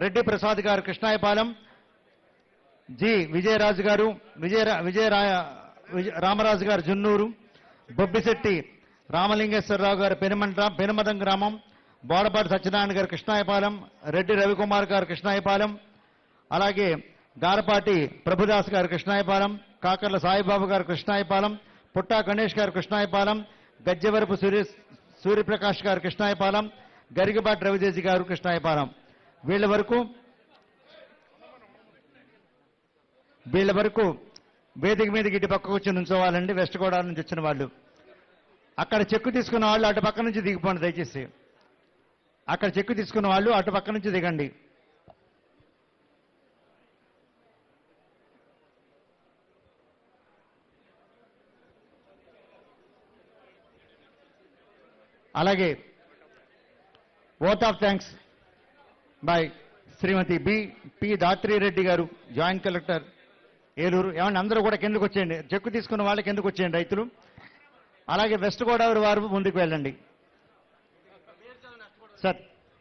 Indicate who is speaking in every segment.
Speaker 1: రెడ్డి ప్రసాద్ గారు కృష్ణాయపాలెం, జి విజయరాజు గారు రామరాజు గారు జున్నూరు, బొబ్బిశెట్టి రామలింగేశ్వరరావు గారు పెనుమదం గ్రామం, బోడపాటి సత్యనారాయణ గారు కృష్ణాయపాలెం, రెడ్డి రవికుమార్ గారు కృష్ణాయపాలెం, అలాగే గారపాటి ప్రభుదాస్ గారు కృష్ణాయపాలెం, కాకర్ల సాయిబాబు గారు కృష్ణాయపాలెం, పుట్టా గణేష్ గారు కృష్ణాయపాలెం, గజ్జెవరపు సూర్యప్రకాష్ గారు కృష్ణాయపాలెం, గరికపాటి రవితేజ గారు కృష్ణాయపాలెం. వీళ్ళ వరకు వేదిక మీదకి ఇటు పక్కకు వచ్చి నుంచోవాలండి. వెస్ట్ గోదావరి నుంచి వచ్చిన వాళ్ళు. అక్కడ చెక్కు తీసుకున్న వాళ్ళు అటు పక్క నుంచి దిగిపోండి దయచేసి. అక్కడ చెక్కు తీసుకున్న వాళ్ళు అటు పక్క నుంచి దిగండి. అలాగే vote of thanks by Shrimati P Dhatri Reddy గారు, జాయింట్ కలెక్టర్ ఏలూరు. ఏమన్నా అందరూ కూడా కిందకు వచ్చేయండి. చెక్కు తీసుకున్న వాళ్ళకి కిందకు వచ్చేయండి రైతులు. అలాగే వెస్ట్ గోదావరి వారు ముందుకు వెళ్ళండి. సార్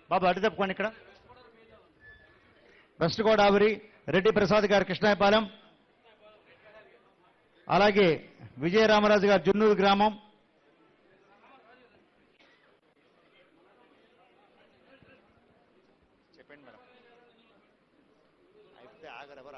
Speaker 1: బాబు అటు తప్పుకోండి. ఇక్కడ వెస్ట్ గోదావరి రెడ్డి ప్రసాద్ గారు కృష్ణాయపాలెం, అలాగే విజయరామరాజు గారు జున్నూరు గ్రామం, చెప్పండి మేడం. అయితే ఆగరెవరు